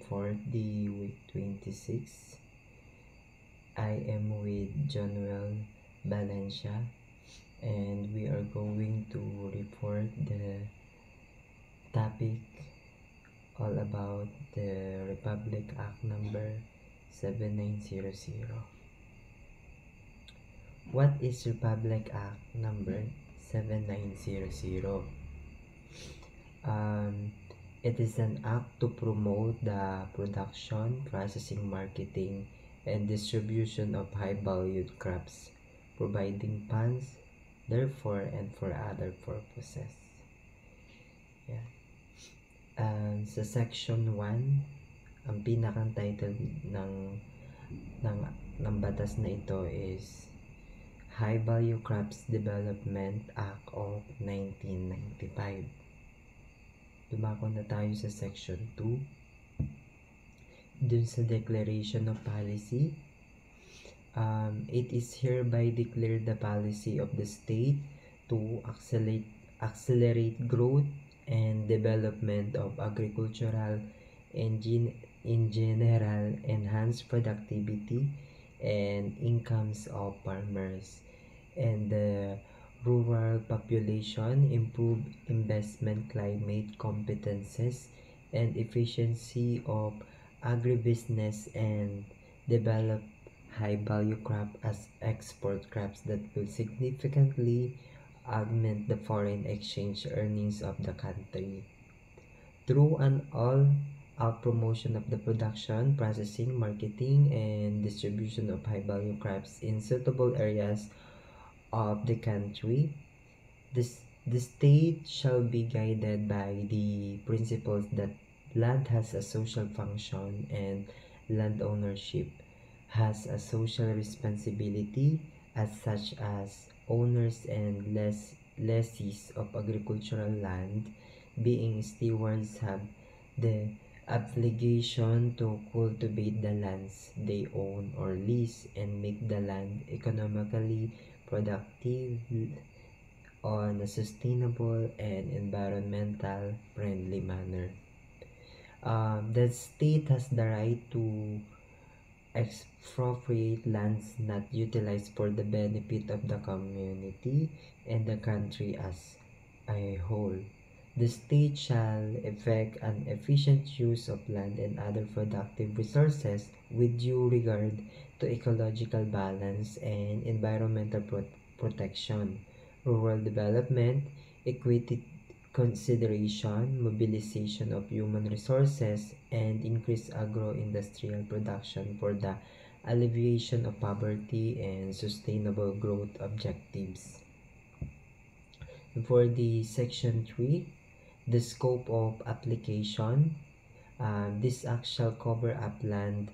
4th, the week 26. I am with Jonuel Valencia, and we are going to report the topic all about the Republic Act number 7900. What is Republic Act number 7900? It is an act to promote the production, processing, marketing, and distribution of high-valued crops, providing funds, therefore, and for other purposes. Yeah. Sa section 1, ang pinakang title ng batas na ito is High Value Crops Development Act of 1995. Dumako na tayo sa section 2. Dun sa Declaration of Policy, it is hereby declared the policy of the state to accelerate growth and development of agricultural and in general enhance productivity and incomes of farmers and the rural population, improve investment climate competences and efficiency of agribusiness, and develop high-value crop as export crops that will significantly augment the foreign exchange earnings of the country. Through an all-out promotion of the production, processing, marketing, and distribution of high-value crops in suitable areas of the country, the state shall be guided by the principles that land has a social function and land ownership has a social responsibility, as such as owners and lessees of agricultural land, being stewards, have the obligation to cultivate the lands they own or lease and make the land economically productive on a sustainable and environmental friendly manner. The state has the right to expropriate lands not utilized for the benefit of the community and the country as a whole. The state shall effect an efficient use of land and other productive resources with due regard to ecological balance and environmental protection, rural development, equity consideration, mobilization of human resources, and increased agro-industrial production for the alleviation of poverty and sustainable growth objectives. For the section 3, the scope of application, this act shall cover upland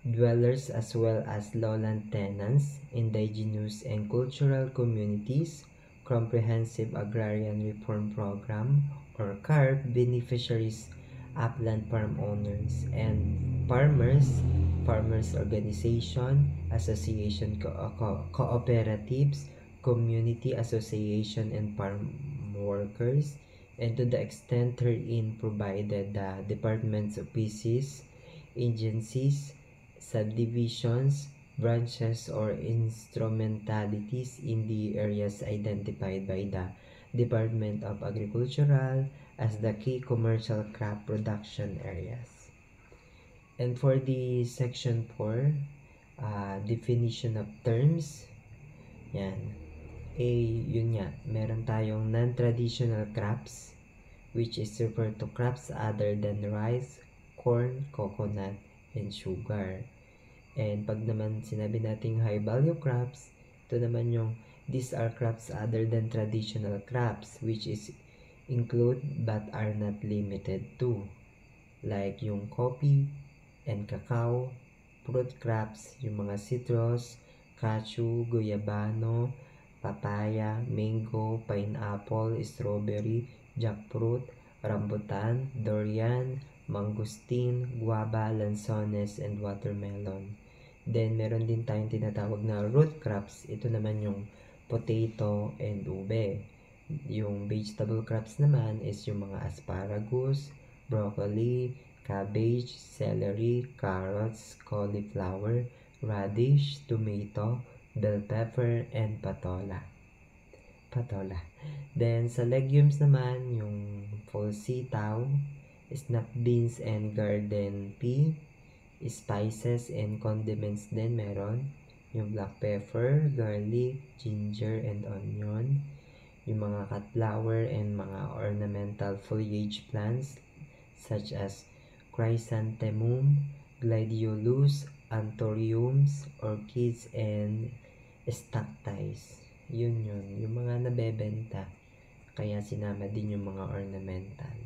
dwellers as well as lowland tenants, indigenous and cultural communities, Comprehensive Agrarian Reform Program or CARP beneficiaries, upland farm owners and farmers organization, association, cooperatives, community association, and farm workers, and to the extent herein provided, the departments, offices, agencies, subdivisions, branches, or instrumentalities in the areas identified by the Department of Agricultural as the key commercial crop production areas. And for the section 4, definition of terms, yan. Yun nga, meron tayong non-traditional crops, which is referred to crops other than rice, corn, coconut, and sugar. And pag naman sinabi nating high value crops, ito naman yung these are crops other than traditional crops, which is include but are not limited to, like yung coffee and cacao, fruit crops, yung mga citrus, cashew, guyabano, papaya, mango, pineapple, strawberry, jackfruit, rambutan, durian, mangosteen, guava, lanzones, and watermelon. Then, meron din tayong tinatawag na root crops. Ito naman yung potato and ube. Yung vegetable crops naman is yung mga asparagus, broccoli, cabbage, celery, carrots, cauliflower, radish, tomato, bell pepper, and patola. Then, sa legumes naman, yung fall sitaw, snap beans and garden pea, spices and condiments din meron. Yung black pepper, garlic, ginger, and onion. Yung mga cut flower and mga ornamental foliage plants such as chrysanthemum, gladiolus, anthuriums, orchids, and stocks. Yun. Yung mga nabebenta. Kaya sinama din yung mga ornamental.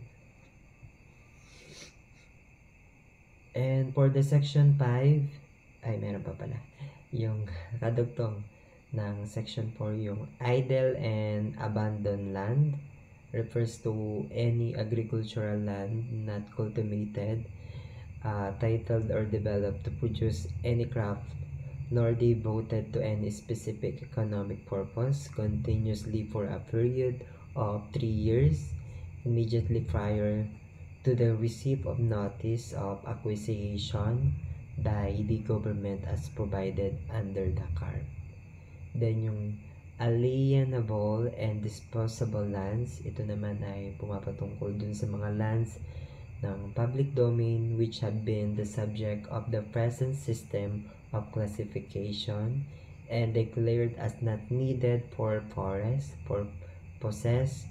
And for the section 5, ay meron pa pala. Yung kadugtong ng section 4, yung idle and abandoned land refers to any agricultural land not cultivated, titled or developed to produce any crop, nor devoted to any specific economic purpose continuously for a period of 3 years immediately prior to the receipt of notice of acquisition by the government as provided under the CARP. Then yung alienable and disposable lands, ito naman ay pumapatungkol dun sa mga lands ng public domain which have been the subject of the present system of classification and declared as not needed for forest purposes.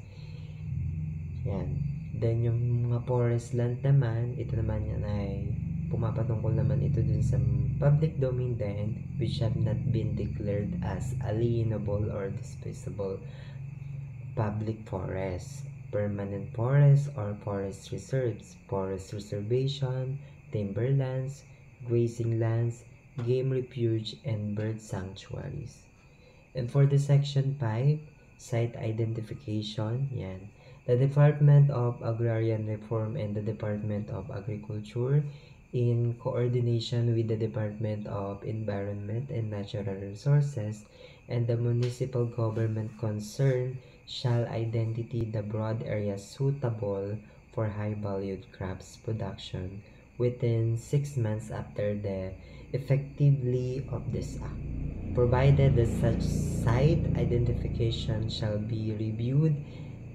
Yan. Then yung mga forest land naman, ito naman yan ay pumapatungkol naman ito dun sa public domain din which have not been declared as alienable or disposable public forests, permanent forests or forest reserves, forest reservation, timberlands, grazing lands, game refuge, and bird sanctuaries. And for the section 5, site identification, yan. The Department of Agrarian Reform and the Department of Agriculture in coordination with the Department of Environment and Natural Resources and the municipal government concerned shall identify the broad areas suitable for high-valued crops production within 6 months after the effectively of this act, provided that such site identification shall be reviewed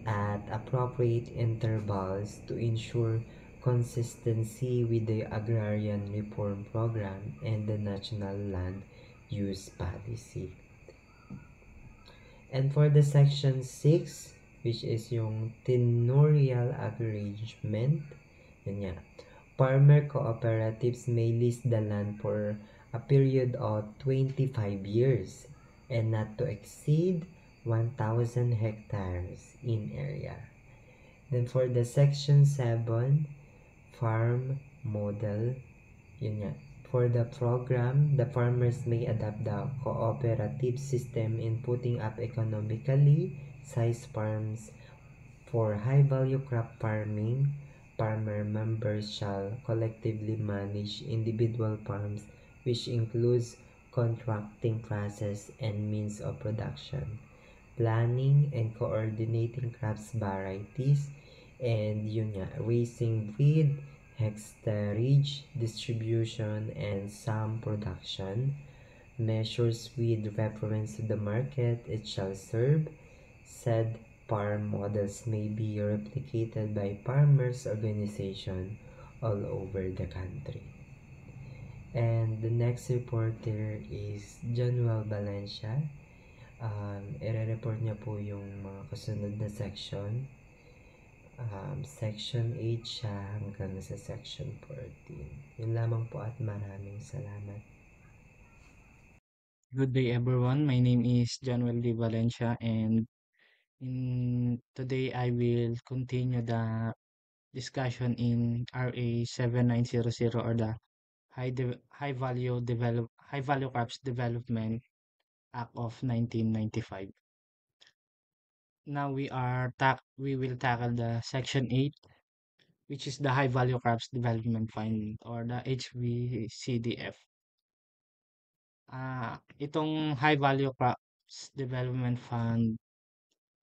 at appropriate intervals to ensure consistency with the Agrarian Reform Program and the National Land Use Policy. And for the section 6, which is yung tenurial arrangement, yun nga, farmer cooperatives may lease the land for a period of 25 years and not to exceed 1,000 hectares in area. Then for the section 7, farm model, yun nga, for the program, the farmers may adopt the cooperative system in putting up economically sized farms for high-value crop farming. Farmer members shall collectively manage individual farms, which includes contracting process and means of production, planning and coordinating crops varieties, and yun nga, raising breed, hectarage, distribution, and some production measures with reference to the market it shall serve. Said farm models may be replicated by farmers' organization all over the country. And the next reporter is Januel Valencia. Ire-report niya po yung mga kasunod na section. Section 8 siya hanggang sa section 14. Yun lamang po at maraming salamat. Good day, everyone. My name is Januel D. Valencia, and today I will continue the discussion in RA 7900, or the High Value Crops Development Act of 1995. Now we will tackle the Section 8, which is the High Value Crops Development Fund, or the HVCDF. Itong High Value Crops Development Fund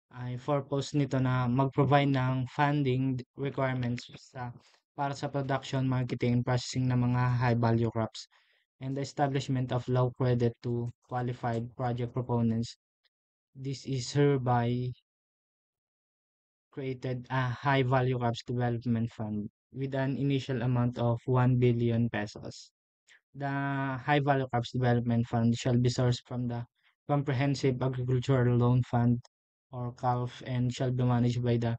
ay purpose nito na mag-provide ng funding requirements sa para sa production, marketing, and processing ng mga high-value crops, and the establishment of low credit to qualified project proponents. This is hereby created a high-value crops development fund with an initial amount of 1 billion pesos. The High Value Crops Development Fund shall be sourced from the Comprehensive Agricultural Loan Fund or CALF and shall be managed by the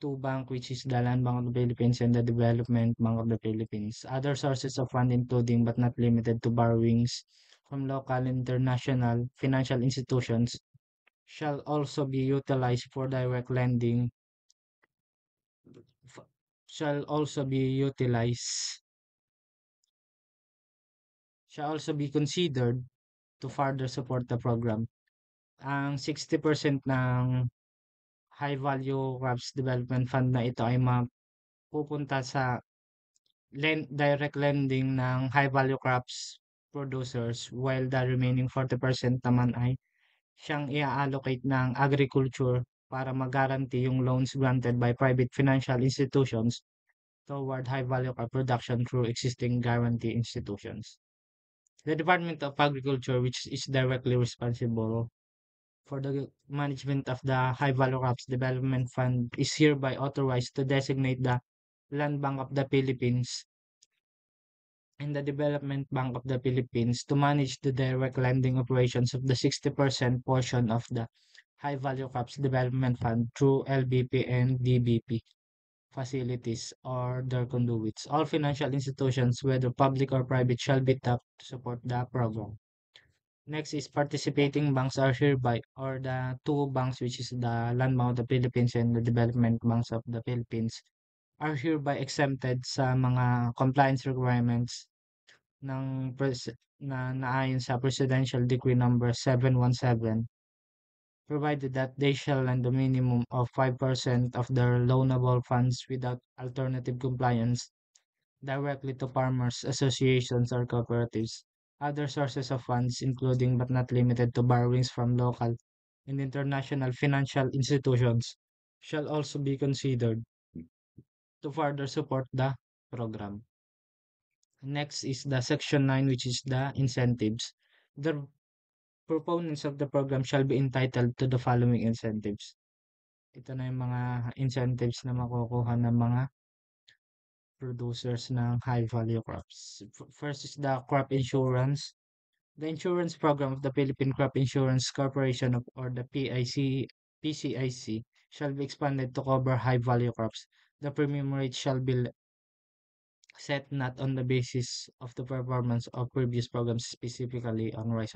two bank, which is the Land Bank of the Philippines and the Development Bank of the Philippines. Other sources of fund including but not limited to borrowings from local and international financial institutions shall also be utilized for direct lending f- shall also be utilized shall also be considered to further support the program. Ang 60% ng High Value Crops Development Fund na ito ay mapupunta sa direct lending ng high value crops producers while the remaining 40% naman ay siyang i-allocate ng agriculture para mag-guarantee yung loans granted by private financial institutions toward high value crop production through existing guarantee institutions. The Department of Agriculture, which is directly responsible for the management of the High Value Crops Development Fund, is hereby authorized to designate the Land Bank of the Philippines and the Development Bank of the Philippines to manage the direct lending operations of the 60% portion of the High Value Crops Development Fund through LBP and DBP facilities or their conduits. All financial institutions, whether public or private, shall be tapped to support the program. Next is participating banks are hereby, or the two banks, which is the Land Bank of the Philippines and the Development Banks of the Philippines, are hereby exempted sa mga compliance requirements ng na naayon sa Presidential Decree number 717, provided that they shall lend a minimum of 5% of their loanable funds without alternative compliance directly to farmers associations or cooperatives. Other sources of funds, including but not limited to borrowings from local and international financial institutions, shall also be considered to further support the program. Next is the Section 9, which is the incentives. The proponents of the program shall be entitled to the following incentives. Ito na yung mga incentives na makukuha ng mga producers ng high value crops. First is the crop insurance. The insurance program of the Philippine Crop Insurance Corporation or the PCIC shall be expanded to cover high value crops. The premium rate shall be set not on the basis of the performance of previous programs, specifically on rice.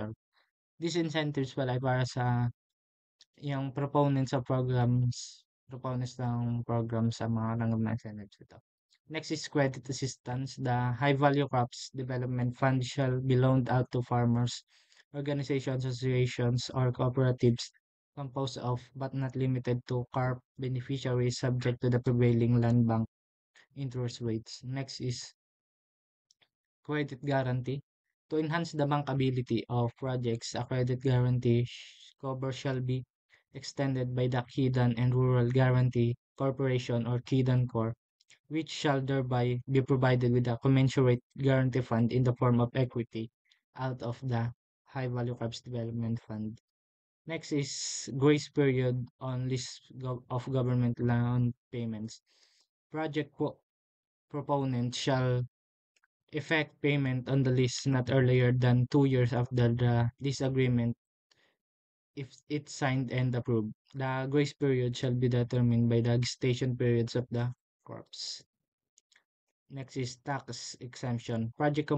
These incentives pala ay para sa yung proponents ng program sa mga langgam na incentives ito. Next is credit assistance. The High Value Crops Development Fund shall be loaned out to farmers, organizations, associations, or cooperatives composed of but not limited to CARP beneficiaries subject to the prevailing land bank interest rates. Next is credit guarantee. To enhance the bankability of projects, a credit guarantee cover shall be extended by the Kidan and Rural Guarantee Corporation or Kidan Corp, which shall thereby be provided with a commensurate guarantee fund in the form of equity out of the High Value Crops Development Fund. Next is grace period on list of government loan payments. Project proponents shall effect payment on the list not earlier than 2 years after the lease agreement if it's signed and approved. The grace period shall be determined by the gestation periods of the corps. Next is tax exemption. Project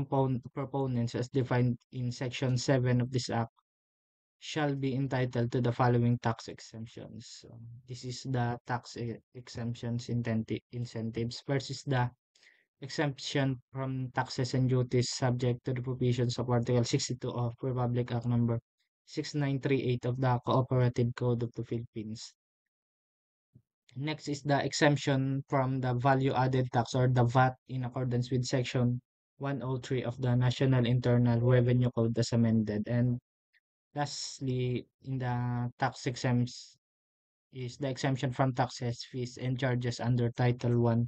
proponents as defined in Section 7 of this Act shall be entitled to the following tax exemptions. So, this is the tax exemptions incentives. First is the exemption from taxes and duties subject to the provisions of Article 62 of Republic Act number 6938 of the Cooperative Code of the Philippines. Next is the exemption from the value added tax or the VAT in accordance with Section 103 of the National Internal Revenue Code as amended. And lastly, in the tax exempts is the exemption from taxes, fees, and charges under Title 1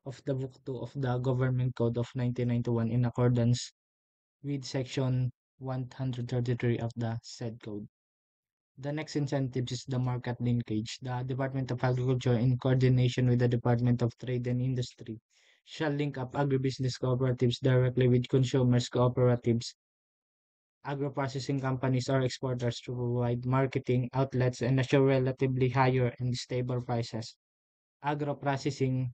of the Book 2 of the Government Code of 1991 in accordance with Section 133 of the said code. The next incentive is the market linkage. The Department of Agriculture, in coordination with the Department of Trade and Industry, shall link up agribusiness cooperatives directly with consumers cooperatives, agro-processing companies, or exporters to provide marketing outlets and assure relatively higher and stable prices. Agro-processing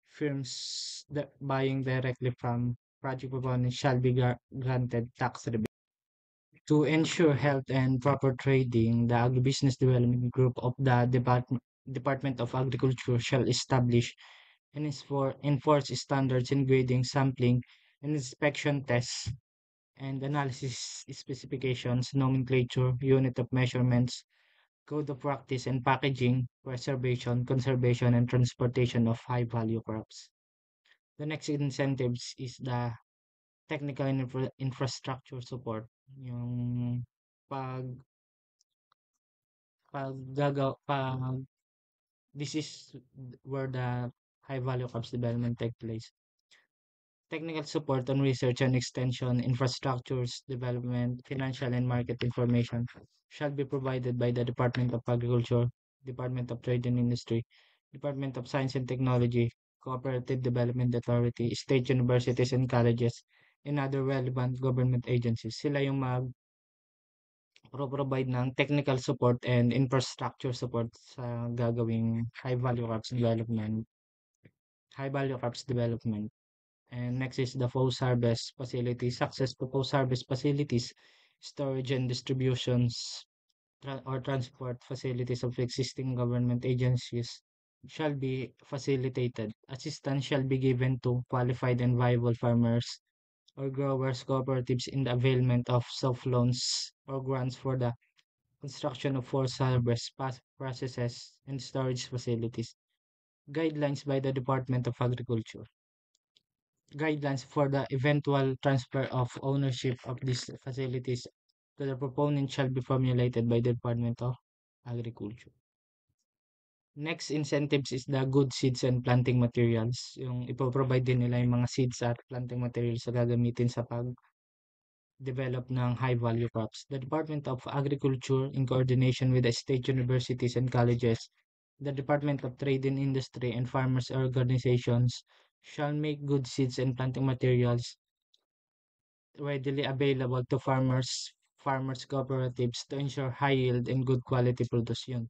firms that buying directly from project proponents shall be granted tax rebate. To ensure health and proper trading, the Agribusiness Development Group of the Department of Agriculture shall establish and enforce standards in grading, sampling, and inspection tests and analysis specifications, nomenclature, unit of measurements, code of practice, and packaging, preservation, conservation, and transportation of high-value crops. The next incentives is the technical and infrastructure support. Yung pag pag this is where the high value crops development take place. Technical support on research and extension, infrastructures development, financial and market information shall be provided by the Department of Agriculture, Department of Trade and Industry, Department of Science and Technology, Cooperative Development Authority, state universities and colleges, and other relevant government agencies. Sila yung provide ng technical support and infrastructure support sa gagawing high value crops development. And next is the post-harvest facilities. Access to post-harvest facilities, storage and distributions, or transport facilities of existing government agencies shall be facilitated. Assistance shall be given to qualified and viable farmers or growers cooperatives in the availment of soft loans or grants for the construction of forced harvest processes and storage facilities. Guidelines by the Department of Agriculture. Guidelines for the eventual transfer of ownership of these facilities to the proponent shall be formulated by the Department of Agriculture. Next incentives is the good seeds and planting materials. Yung ipoprovide din nila yung mga seeds at planting materials na gagamitin sa pag-develop ng high-value crops. The Department of Agriculture, in coordination with the state universities and colleges, the Department of Trade and Industry, and farmers organizations shall make good seeds and planting materials readily available to farmers cooperatives to ensure high yield and good quality produce yun.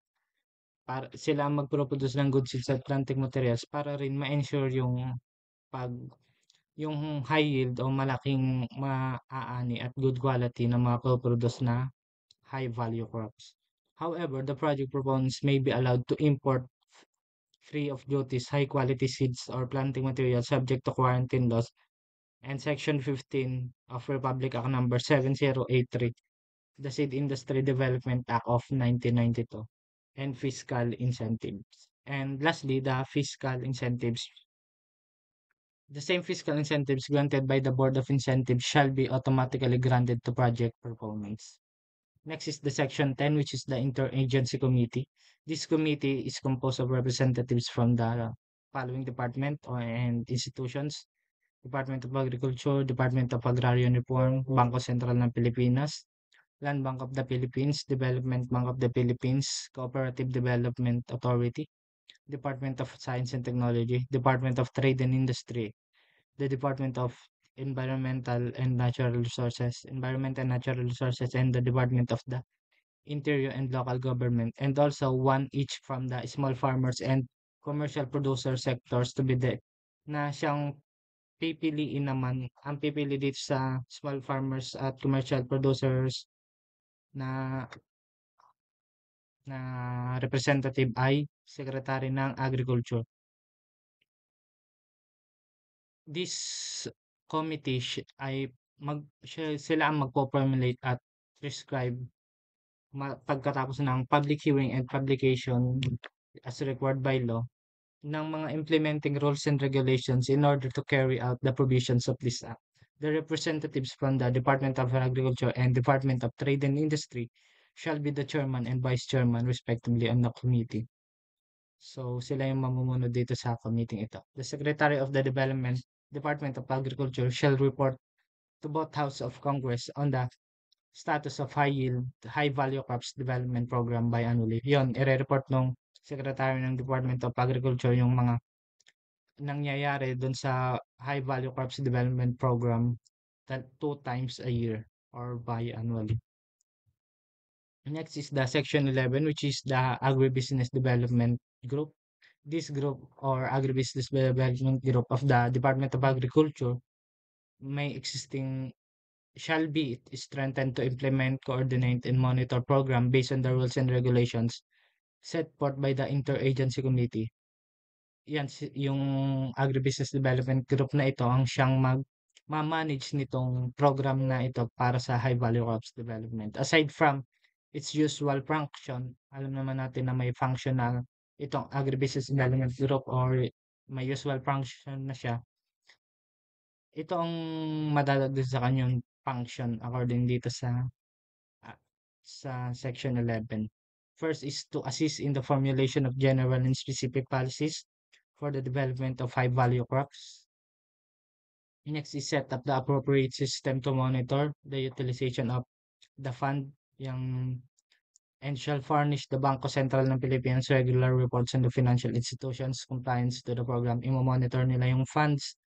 Para sila ang magproproduce ng good seeds at planting materials para rin ma-ensure pag yung high yield o malaking maaani at good quality na mapoproduce na high value crops. However, the project proponents may be allowed to import free of duties high quality seeds or planting materials subject to quarantine laws and Section 15 of Republic Act Number 7083, the Seed Industry Development Act of 1992, and fiscal incentives. And lastly, the fiscal incentives. The same fiscal incentives granted by the Board of Incentives shall be automatically granted to project proponents. Next is the Section 10, which is the Interagency Committee. This committee is composed of representatives from the following department and institutions: Department of Agriculture, Department of Agrarian Reform, Bangko Sentral ng Pilipinas, Land Bank of the Philippines, Development Bank of the Philippines, Cooperative Development Authority, Department of Science and Technology, Department of Trade and Industry, the Department of Environment and Natural Resources, and the Department of the Interior and Local Government, and also one each from the small farmers and commercial producer sectors to be the na siyang pipiliin naman, ang pipili dito sa small farmers at commercial producers na na representative ay Secretary ng Agriculture. This committee ay sila ang magpo-formulate at prescribe pagkatapos ng public hearing and publication as required by law ng mga implementing rules and regulations in order to carry out the provisions of this act. The representatives from the Department of Agriculture and Department of Trade and Industry shall be the chairman and vice chairman respectively on the committee. So, sila yung mamumuno dito sa committee ito. The Secretary of the Department of Agriculture shall report to both House of Congress on the status of high yield, high value crops development program biannually. Yon, ire-report nung Secretary ng Department of Agriculture yung mga nangyayari dun sa high value crops development program that 2 times a year or biannually. Next is the section 11, which is the agribusiness development group. This group or agribusiness development group of the Department of Agriculture may existing shall be strengthened to implement, coordinate, and monitor program based on the rules and regulations set forth by the Interagency Committee. Yan, yung agribusiness development group na ito ang siyang ma-manage nitong program na ito para sa high value crops development. Aside from its usual function, alam naman natin na may functional itong agribusiness development group or may usual function na siya. Ito ang madadagdag sa kanyang function according dito ah, sa section 11. First is to assist in the formulation of general and specific policies for the development of high value crops. Next is set up the appropriate system to monitor the utilization of the fund yung, and shall furnish the Bangko Sentral ng Pilipinas regular reports on the financial institutions compliance to the program. Imo-monitor nila yung funds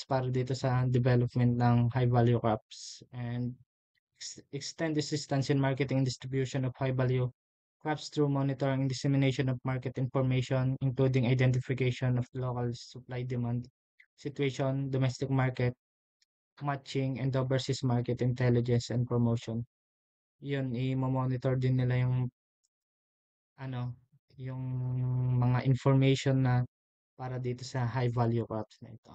para dito sa development ng high value crops and extend assistance in marketing and distribution of high value crops through monitoring and dissemination of market information, including identification of local supply demand situation, domestic market, matching, and overseas market intelligence and promotion. Yun, i-monitor din nila yung ano, yung mga information na para dito sa high value crops na ito.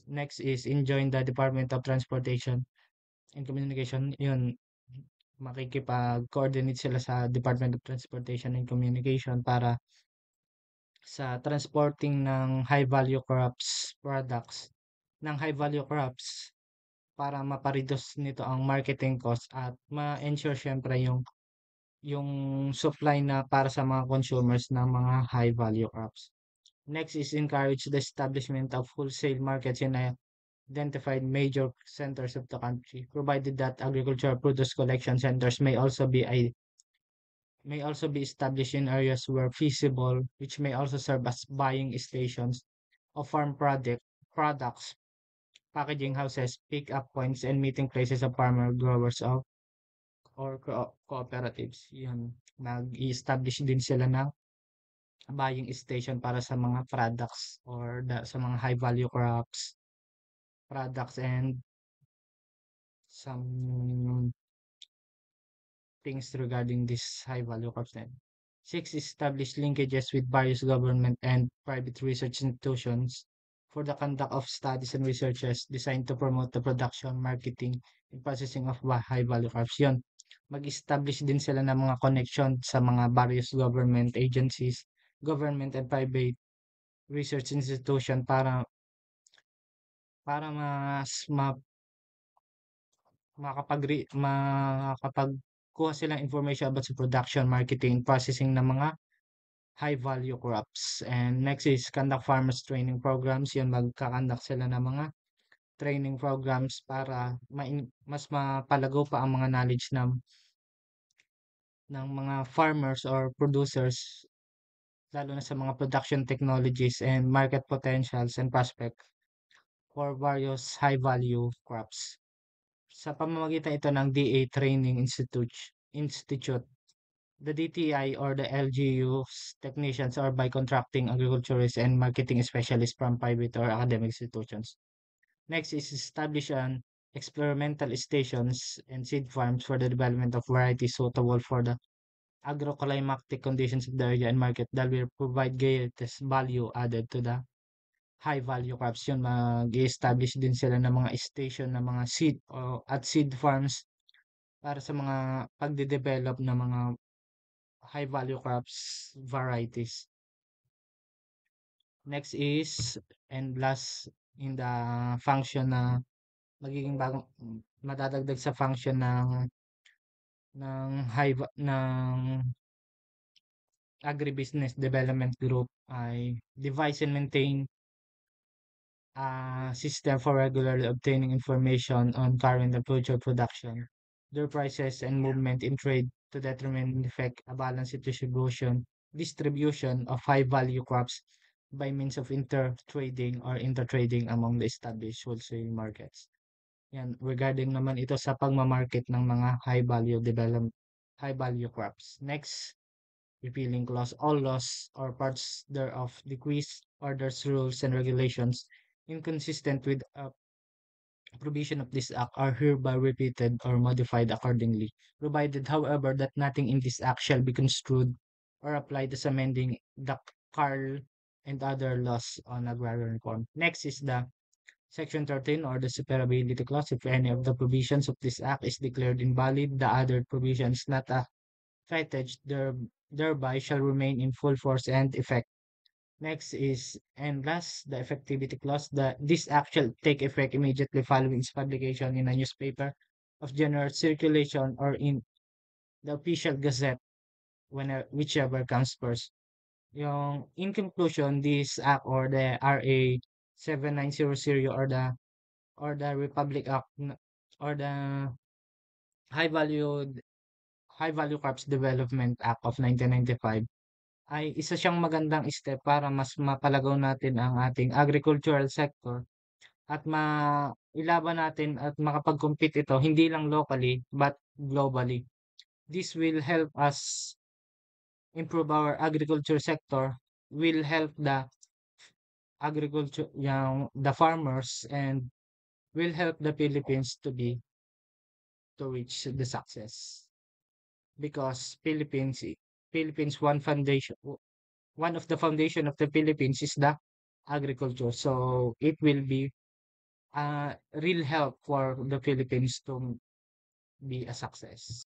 Next is enjoin the Department of Transportation and Communication. Yun, makikipag-coordinate sila sa Department of Transportation and Communication para sa transporting ng high value crops products ng high value crops para mapa-reduce nito ang marketing cost at ma-ensure syempre yung supply na para sa mga consumers ng mga high value crops. Next is encourage the establishment of wholesale markets in identified major centers of the country, provided that agricultural produce collection centers may also be established in areas where feasible, which may also serve as buying stations of farm products, packaging houses, pick-up points, and meeting places of farmer growers or cooperatives. Yun, mag-establish din sila ng buying station para sa mga products or sa mga high value crops products and some things regarding this high value crops then. 6. Establish linkages with various government and private research institutions for the conduct of studies and researches designed to promote the production, marketing, and processing of high value crops. Yun, mag-establish din sila ng mga connection sa mga various government agencies, government and private research institution para mas makapagkuha silang information about sa production, marketing, processing ng mga high value crops. And next is conduct farmers training programs. Yun, magkakandak sila ng mga training programs para mas mapalago pa ang mga knowledge ng mga farmers or producers lalo na sa mga production technologies and market potentials and prospect for various high value crops. Sa pamamagitan ito ng DA Training Institute, the DTI or the LGU's technicians are by contracting agriculturists and marketing specialists from private or academic institutions. Next is establish an experimental stations and seed farms for the development of varieties suitable for the agroclimatic conditions of the area and market that will provide greatest value added to the high value crops. Yun, mag-establish din sila ng mga station ng mga seed at seed farms para sa mga pagde-develop ng mga high value crops varieties. Next is, and last in the function na magiging bagong madadagdag sa function ng Agribusiness Development Group ay devise and maintain a system for regularly obtaining information on current and future production, their prices and movement in trade to determine and effect a balanced distribution of high value crops by means of inter-trading among the established wholesale markets. Yan, regarding naman ito sa pagmamarket ng mga high value crops. Next, repealing clause. All laws or parts thereof, decrees, orders, rules, and regulations inconsistent with a provision of this act are hereby repeated or modified accordingly, provided, however, that nothing in this act shall be construed or applied as amending the CARL and other laws on agrarian reform. Next is the Section 13 or the separability clause. If any of the provisions of this act is declared invalid, the other provisions not affected thereby shall remain in full force and effect. Next is, and last, the effectivity clause. This act shall take effect immediately following its publication in a newspaper of general circulation or in the official gazette, whichever comes first. In conclusion, this act or the RA 7900 or the Republic Act or the High Value High Value Crops Development Act of 1995 ay isa siyang magandang step para mas mapalagaw natin ang ating agricultural sector at mailaban natin at makapag-compete ito hindi lang locally but globally. This will help us improve our agriculture sector, will help the farmers, and will help the Philippines to reach the success because Philippines one of the foundation of the Philippines is the agriculture. So it will be a real help for the Philippines to be a success.